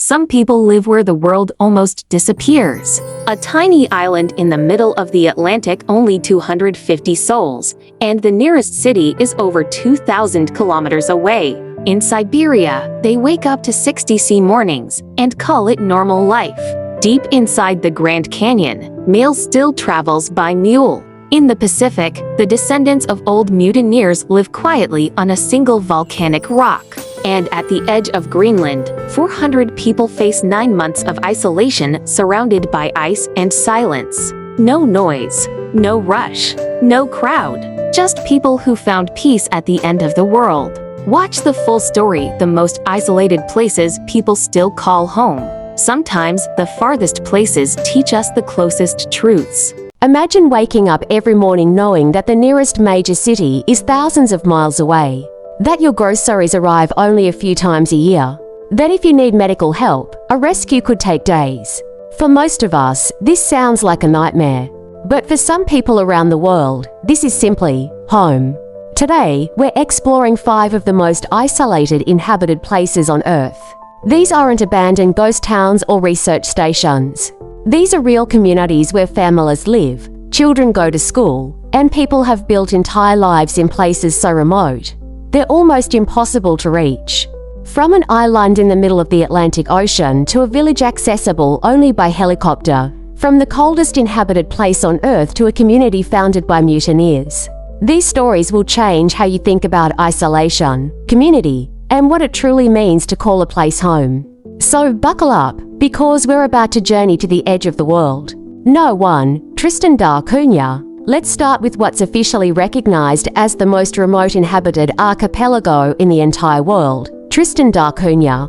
Some people live where the world almost disappears. A tiny island in the middle of the Atlantic, only 250 souls, and the nearest city is over 2,000 kilometers away. In Siberia, they wake up to 60°C mornings and call it normal life. Deep inside the Grand Canyon, mail still travels by mule. In the Pacific, the descendants of old mutineers live quietly on a single volcanic rock. And at the edge of Greenland, 400 people face 9 months of isolation surrounded by ice and silence. No noise, no rush, no crowd, just people who found peace at the end of the world. Watch the full story. The most isolated places people still call home. Sometimes the farthest places teach us the closest truths. Imagine waking up every morning knowing that the nearest major city is thousands of miles away, that your groceries arrive only a few times a year, that if you need medical help, a rescue could take days. For most of us, this sounds like a nightmare. But for some people around the world, this is simply home. Today, we're exploring 5 of the most isolated inhabited places on Earth. These aren't abandoned ghost towns or research stations. These are real communities where families live, children go to school, and people have built entire lives in places so remote, they're almost impossible to reach. From an island in the middle of the Atlantic Ocean to a village accessible only by helicopter, from the coldest inhabited place on Earth to a community founded by mutineers. These stories will change how you think about isolation, community, and what it truly means to call a place home. So buckle up, because we're about to journey to the edge of the world. No. 1. Tristan da Cunha. Let's start with what's officially recognized as the most remote inhabited archipelago in the entire world, Tristan da Cunha.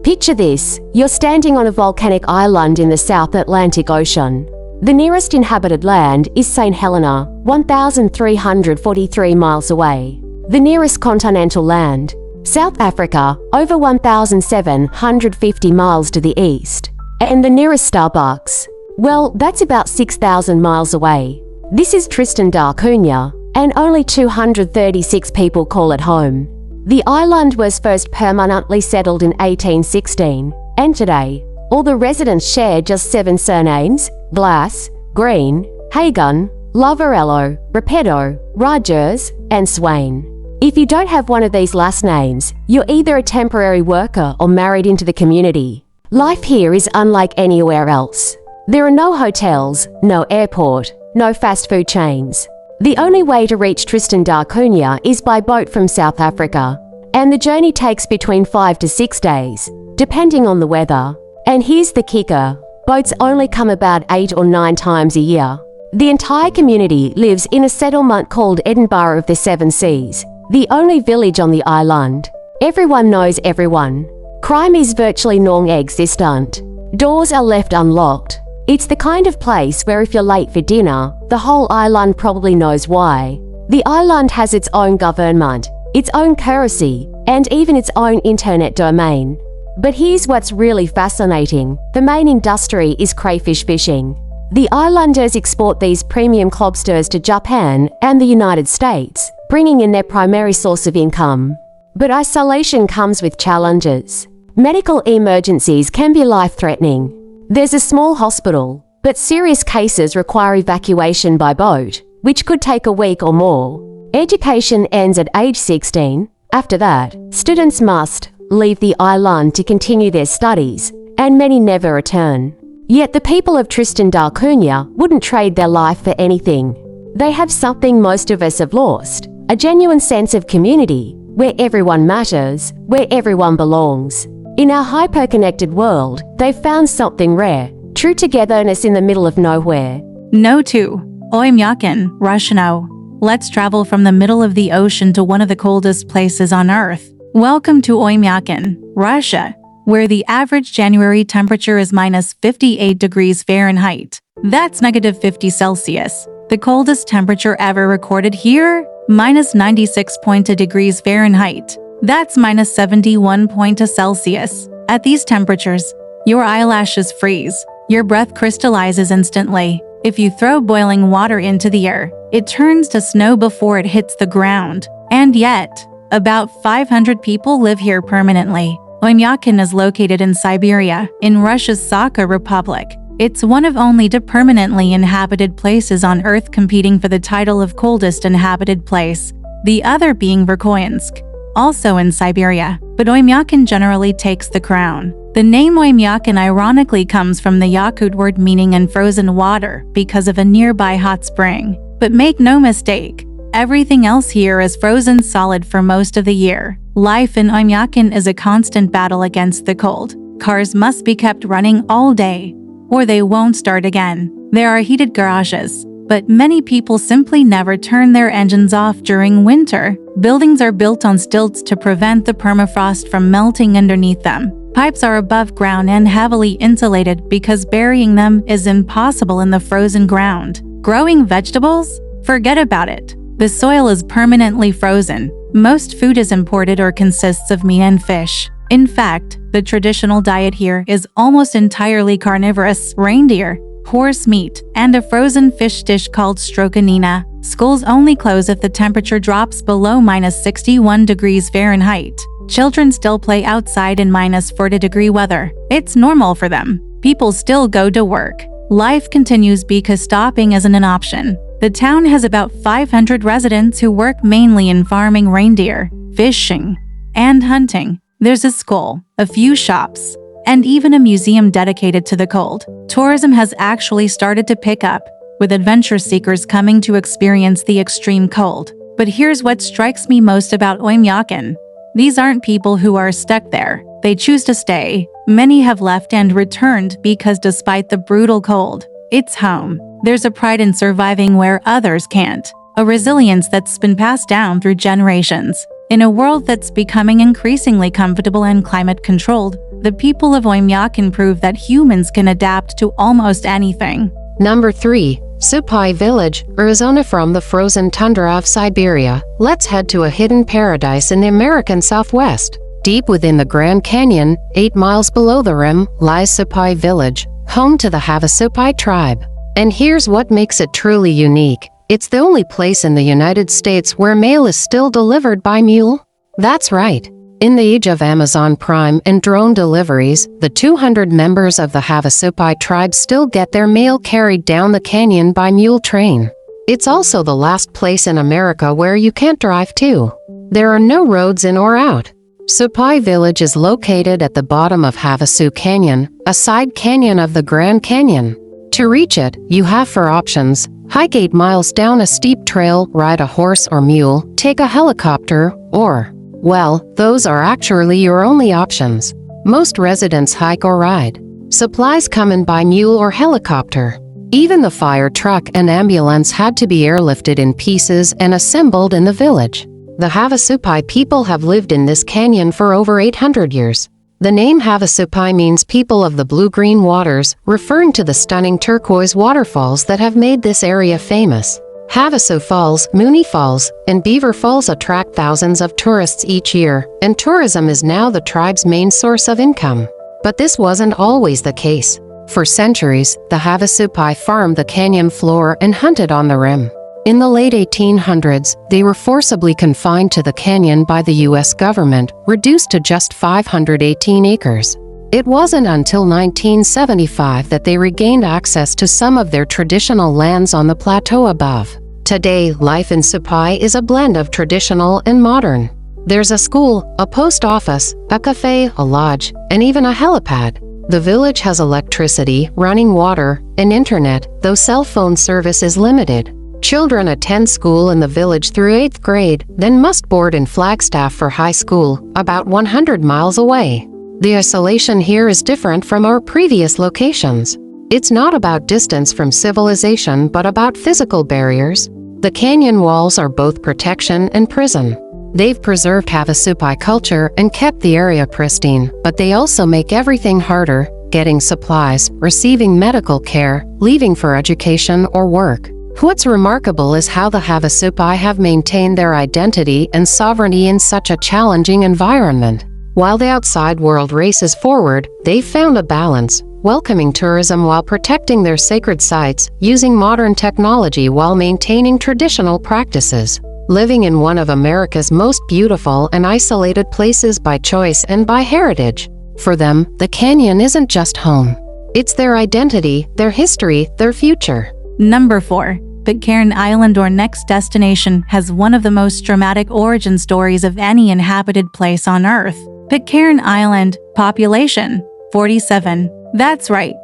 Picture this, you're standing on a volcanic island in the South Atlantic Ocean. The nearest inhabited land is St. Helena, 1,343 miles away. The nearest continental land, South Africa, over 1,750 miles to the east. And the nearest Starbucks, well, that's about 6,000 miles away. This is Tristan da Cunha, and only 236 people call it home. The island was first permanently settled in 1816, and today, all the residents share just 7 surnames: Glass, Green, Hagen, Lavarello, Rapedo, Rogers, and Swain. If you don't have one of these last names, you're either a temporary worker or married into the community. Life here is unlike anywhere else. There are no hotels, no airport, no fast food chains. The only way to reach Tristan da Cunha is by boat from South Africa, and the journey takes between 5 to 6 days, depending on the weather. And here's the kicker, boats only come about 8 or 9 times a year. The entire community lives in a settlement called Edinburgh of the Seven Seas, the only village on the island. Everyone knows everyone. Crime is virtually non-existent. Doors are left unlocked. It's the kind of place where if you're late for dinner, the whole island probably knows why. The island has its own government, its own currency, and even its own internet domain. But here's what's really fascinating. The main industry is crayfish fishing. The islanders export these premium lobsters to Japan and the United States, bringing in their primary source of income. But isolation comes with challenges. Medical emergencies can be life-threatening. There's a small hospital, but serious cases require evacuation by boat, which could take a week or more. Education ends at age 16. After that, students must leave the island to continue their studies, and many never return. Yet the people of Tristan da Cunha wouldn't trade their life for anything. They have something most of us have lost, a genuine sense of community, where everyone matters, where everyone belongs. In our hyper-connected world, they've found something rare, true togetherness in the middle of nowhere. No. 2. Oymyakon, Russia. Let's travel from the middle of the ocean to one of the coldest places on Earth. Welcome to Oymyakon, Russia, where the average January temperature is minus 58 degrees Fahrenheit. That's negative 50 Celsius. The coldest temperature ever recorded here? Minus 96.2 degrees Fahrenheit. That's minus 71.2 Celsius. At these temperatures, your eyelashes freeze. Your breath crystallizes instantly. If you throw boiling water into the air, it turns to snow before it hits the ground. And yet, about 500 people live here permanently. Oymyakon is located in Siberia, in Russia's Sakha Republic. It's one of only two permanently inhabited places on Earth competing for the title of coldest inhabited place, the other being Verkhoyansk, also in Siberia, but Oymyakon generally takes the crown. The name Oymyakon ironically comes from the Yakut word meaning "frozen water" because of a nearby hot spring. But make no mistake, everything else here is frozen solid for most of the year. Life in Oymyakon is a constant battle against the cold. Cars must be kept running all day, or they won't start again. There are heated garages, but many people simply never turn their engines off during winter. Buildings are built on stilts to prevent the permafrost from melting underneath them. Pipes are above ground and heavily insulated because burying them is impossible in the frozen ground. Growing vegetables? Forget about it. The soil is permanently frozen. Most food is imported or consists of meat and fish. In fact, the traditional diet here is almost entirely carnivorous: reindeer, horse meat, and a frozen fish dish called stroganina. Schools only close if the temperature drops below -61 degrees Fahrenheit. Children still play outside in -40-degree weather. It's normal for them. People still go to work. Life continues because stopping isn't an option. The town has about 500 residents who work mainly in farming reindeer, fishing, and hunting. There's a school, a few shops, and even a museum dedicated to the cold. Tourism has actually started to pick up, with adventure seekers coming to experience the extreme cold. But here's what strikes me most about Oymyakon. These aren't people who are stuck there. They choose to stay. Many have left and returned because despite the brutal cold, it's home. There's a pride in surviving where others can't, a resilience that's been passed down through generations. In a world that's becoming increasingly comfortable and climate-controlled, the people of Oymyakon prove that humans can adapt to almost anything. Number 3. Supai Village, Arizona. From the frozen tundra of Siberia, let's head to a hidden paradise in the American Southwest. Deep within the Grand Canyon, 8 miles below the rim, lies Supai Village, home to the Havasupai tribe. And here's what makes it truly unique. It's the only place in the United States where mail is still delivered by mule. That's right. In the age of Amazon Prime and drone deliveries, the 200 members of the Havasupai tribe still get their mail carried down the canyon by mule train. It's also the last place in America where you can't drive to. There are no roads in or out. Supai Village is located at the bottom of Havasu Canyon, a side canyon of the Grand Canyon. To reach it, you have 4 options: hike 8 miles down a steep trail, ride a horse or mule, take a helicopter, or, well, those are actually your only options. Most residents hike or ride. Supplies come in by mule or helicopter. Even the fire truck and ambulance had to be airlifted in pieces and assembled in the village. The Havasupai people have lived in this canyon for over 800 years. The name Havasupai means people of the blue-green waters, referring to the stunning turquoise waterfalls that have made this area famous. Havasu Falls, Mooney Falls, and Beaver Falls attract thousands of tourists each year, and tourism is now the tribe's main source of income. But this wasn't always the case. For centuries, the Havasupai farmed the canyon floor and hunted on the rim. In the late 1800s, they were forcibly confined to the canyon by the U.S. government, reduced to just 518 acres. It wasn't until 1975 that they regained access to some of their traditional lands on the plateau above. Today, life in Supai is a blend of traditional and modern. There's a school, a post office, a cafe, a lodge, and even a helipad. The village has electricity, running water, and internet, though cell phone service is limited. Children attend school in the village through 8th grade, then must board in Flagstaff for high school, about 100 miles away. The isolation here is different from our previous locations. It's not about distance from civilization but about physical barriers. The canyon walls are both protection and prison. They've preserved Havasupai culture and kept the area pristine, but they also make everything harder: getting supplies, receiving medical care, leaving for education or work. What's remarkable is how the Havasupai have maintained their identity and sovereignty in such a challenging environment. While the outside world races forward, they've found a balance, welcoming tourism while protecting their sacred sites, using modern technology while maintaining traditional practices. living in one of America's most beautiful and isolated places by choice and by heritage. For them, the canyon isn't just home. It's their identity, their history, their future. Number 4. Pitcairn Island, or next destination, has one of the most dramatic origin stories of any inhabited place on Earth. Pitcairn Island, population 47. That's right.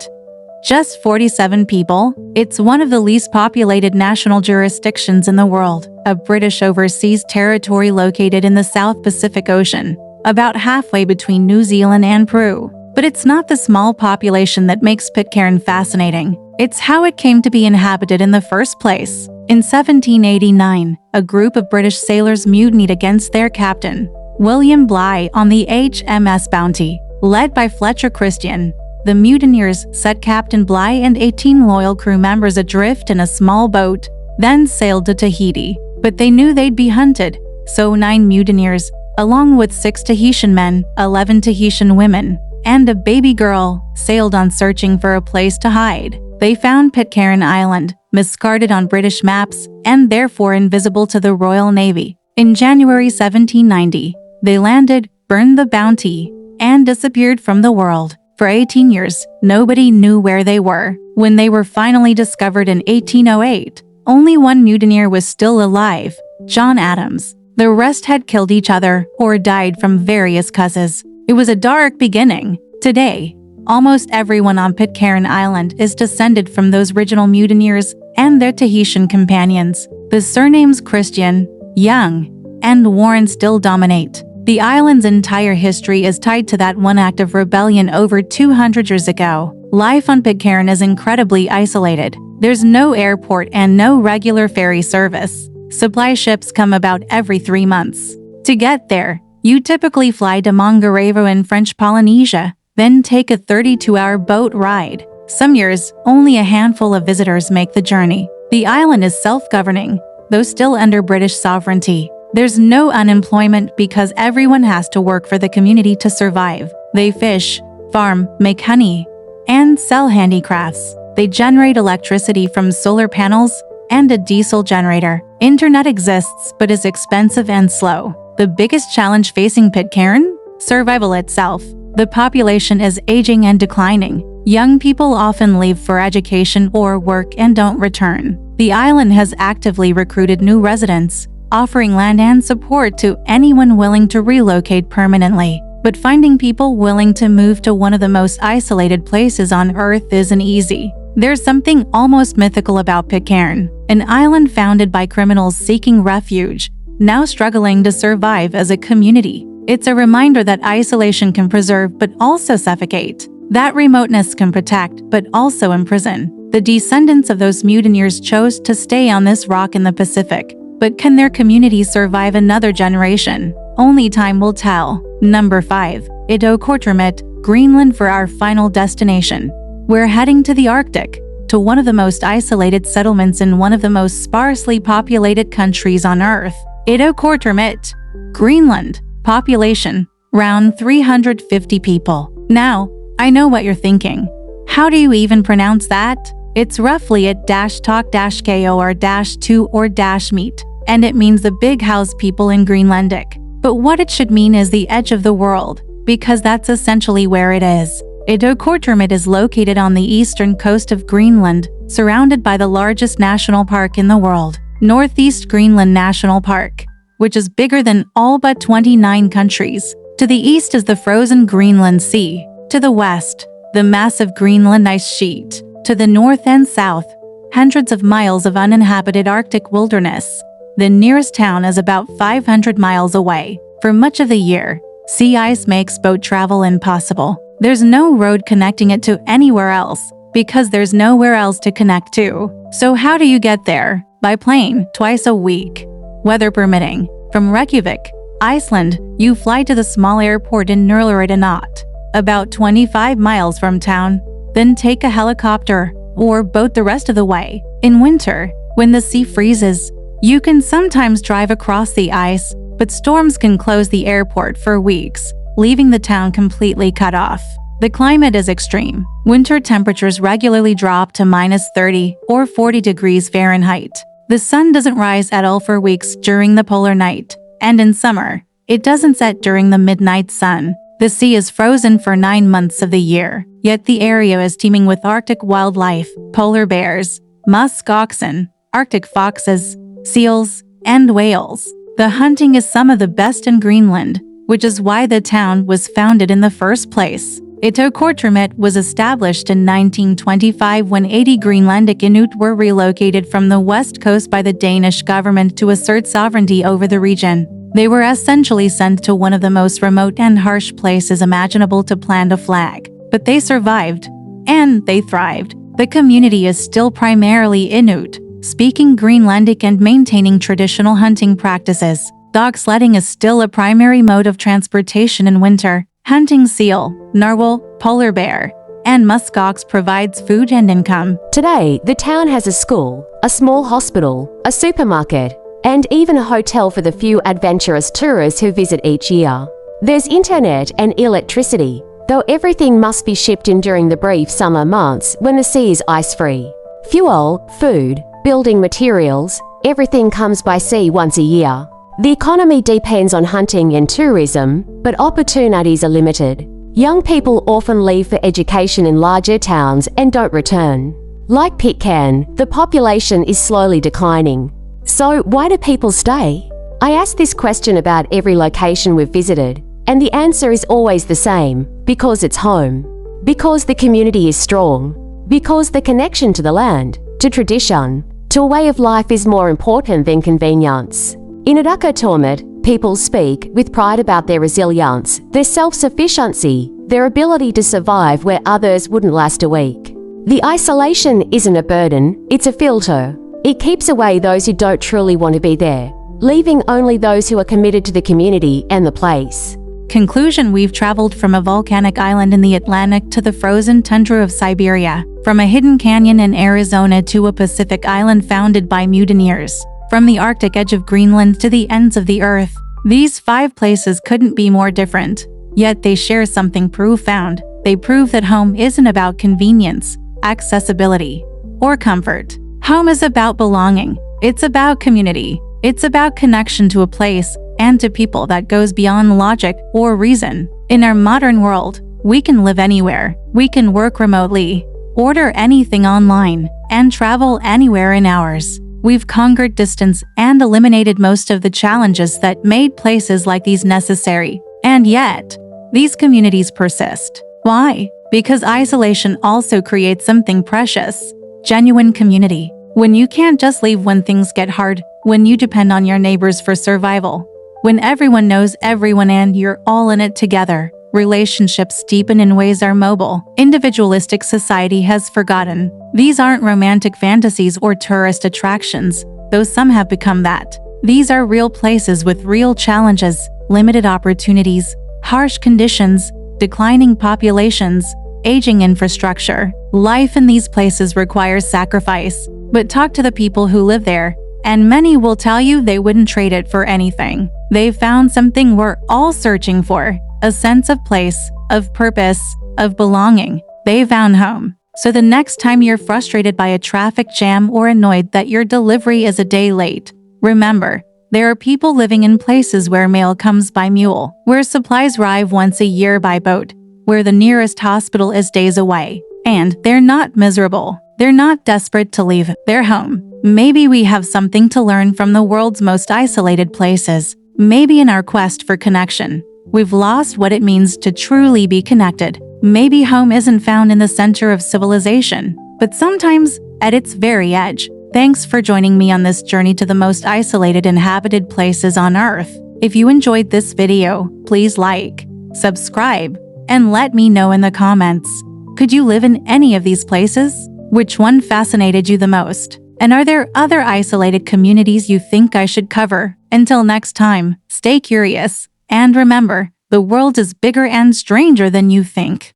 Just 47 people. It's one of the least populated national jurisdictions in the world, a British overseas territory located in the South Pacific Ocean, about halfway between New Zealand and Peru. But it's not the small population that makes Pitcairn fascinating. It's how it came to be inhabited in the first place. In 1789, a group of British sailors mutinied against their captain, William Bligh, on the HMS Bounty. Led by Fletcher Christian, the mutineers set Captain Bligh and 18 loyal crew members adrift in a small boat, then sailed to Tahiti. But they knew they'd be hunted, so 9 mutineers, along with 6 Tahitian men, 11 Tahitian women, and a baby girl, sailed on searching for a place to hide. They found Pitcairn Island, miscarded on British maps, and therefore invisible to the Royal Navy. In January 1790, they landed, burned the bounty, and disappeared from the world. For 18 years, nobody knew where they were. When they were finally discovered in 1808, only one mutineer was still alive, John Adams. The rest had killed each other or died from various causes. It was a dark beginning. Today, almost everyone on Pitcairn Island is descended from those original mutineers and their Tahitian companions. The surnames Christian, Young, and Warren still dominate. The island's entire history is tied to that one act of rebellion over 200 years ago. Life on Pitcairn is incredibly isolated. There's no airport and no regular ferry service. Supply ships come about every 3 months. To get there, you typically fly to Mangareva in French Polynesia, then take a 32-hour boat ride. Some years, only a handful of visitors make the journey. The island is self-governing, though still under British sovereignty. There's no unemployment because everyone has to work for the community to survive. They fish, farm, make honey, and sell handicrafts. They generate electricity from solar panels and a diesel generator. Internet exists but is expensive and slow. The biggest challenge facing Pitcairn? Survival itself. The population is aging and declining. Young people often leave for education or work and don't return. The island has actively recruited new residents, offering land and support to anyone willing to relocate permanently. But finding people willing to move to one of the most isolated places on Earth isn't easy. There's something almost mythical about Pitcairn, an island founded by criminals seeking refuge, now struggling to survive as a community. It's a reminder that isolation can preserve but also suffocate. That remoteness can protect but also imprison. The descendants of those mutineers chose to stay on this rock in the Pacific. But can their community survive another generation? Only time will tell. Number 5. Ittoqqortoormiit, Greenland, for our final destination. We're heading to the Arctic, to one of the most isolated settlements in one of the most sparsely populated countries on Earth. Ittoqqortoormiit, Greenland, population, around 350 people. Now, I know what you're thinking. How do you even pronounce that? It's roughly at -talk-ko or -2 or -meet, and it means the big house people in Greenlandic. But what it should mean is the edge of the world, because that's essentially where it is. Ittoqqortoormiit is located on the eastern coast of Greenland, surrounded by the largest national park in the world, Northeast Greenland National Park, which is bigger than all but 29 countries. To the east is the frozen Greenland Sea. To the west, the massive Greenland ice sheet. To the north and south, hundreds of miles of uninhabited Arctic wilderness. The nearest town is about 500 miles away. For much of the year, sea ice makes boat travel impossible. There's no road connecting it to anywhere else, because there's nowhere else to connect to. So how do you get there? By plane, twice a week, weather permitting. From Reykjavik, Iceland, you fly to the small airport in Nurluretanat, about 25 miles from town, then take a helicopter or boat the rest of the way. In winter, when the sea freezes, you can sometimes drive across the ice, but storms can close the airport for weeks, leaving the town completely cut off. The climate is extreme. Winter temperatures regularly drop to -30 or 40 degrees Fahrenheit. The sun doesn't rise at all for weeks during the polar night, and in summer, it doesn't set during the midnight sun. The sea is frozen for 9 months of the year, yet the area is teeming with Arctic wildlife, polar bears, musk oxen, Arctic foxes, seals, and whales. The hunting is some of the best in Greenland, which is why the town was founded in the first place. Ittoqqortoormiit was established in 1925 when 80 Greenlandic Inuit were relocated from the west coast by the Danish government to assert sovereignty over the region. They were essentially sent to one of the most remote and harsh places imaginable to plant a flag. But they survived, and they thrived. The community is still primarily Inuit, speaking Greenlandic and maintaining traditional hunting practices. Dog sledding is still a primary mode of transportation in winter. Hunting seal, narwhal, polar bear, and muskox provides food and income. Today, the town has a school, a small hospital, a supermarket, and even a hotel for the few adventurous tourists who visit each year. There's internet and electricity, though everything must be shipped in during the brief summer months when the sea is ice-free. Fuel, food, building materials, everything comes by sea once a year. The economy depends on hunting and tourism, but opportunities are limited. Young people often leave for education in larger towns and don't return. Like Pitcairn, the population is slowly declining. So why do people stay? I ask this question about every location we've visited, and the answer is always the same: because it's home. Because the community is strong. Because the connection to the land, to tradition, to a way of life is more important than convenience. In Ittoqqortoormiit, people speak with pride about their resilience, their self-sufficiency, their ability to survive where others wouldn't last a week. The isolation isn't a burden, it's a filter. It keeps away those who don't truly want to be there, leaving only those who are committed to the community and the place. Conclusion: we've traveled from a volcanic island in the Atlantic to the frozen tundra of Siberia, from a hidden canyon in Arizona to a Pacific island founded by mutineers, from the Arctic edge of Greenland to the ends of the earth. These 5 places couldn't be more different, yet they share something profound. They prove that home isn't about convenience, accessibility, or comfort. Home is about belonging. It's about community. It's about connection to a place and to people that goes beyond logic or reason. In our modern world, we can live anywhere. We can work remotely, order anything online, and travel anywhere in hours. We've conquered distance and eliminated most of the challenges that made places like these necessary. And yet, these communities persist. Why? Because isolation also creates something precious: genuine community. When you can't just leave when things get hard, when you depend on your neighbors for survival, when everyone knows everyone and you're all in it together, relationships deepen in ways our mobile, individualistic society has forgotten. These aren't romantic fantasies or tourist attractions, though some have become that. These are real places with real challenges, limited opportunities, harsh conditions, declining populations, aging infrastructure. Life in these places requires sacrifice, but talk to the people who live there, and many will tell you they wouldn't trade it for anything. They've found something we're all searching for: a sense of place, of purpose, of belonging. They found home. So the next time you're frustrated by a traffic jam or annoyed that your delivery is a day late, remember, there are people living in places where mail comes by mule, where supplies arrive once a year by boat, where the nearest hospital is days away. And they're not miserable. They're not desperate to leave their home. Maybe we have something to learn from the world's most isolated places. Maybe in our quest for connection, we've lost what it means to truly be connected. Maybe home isn't found in the center of civilization, but sometimes at its very edge. Thanks for joining me on this journey to the most isolated inhabited places on Earth. If you enjoyed this video, please like, subscribe, and let me know in the comments. Could you live in any of these places? Which one fascinated you the most? And are there other isolated communities you think I should cover? Until next time, stay curious, and remember, the world is bigger and stranger than you think.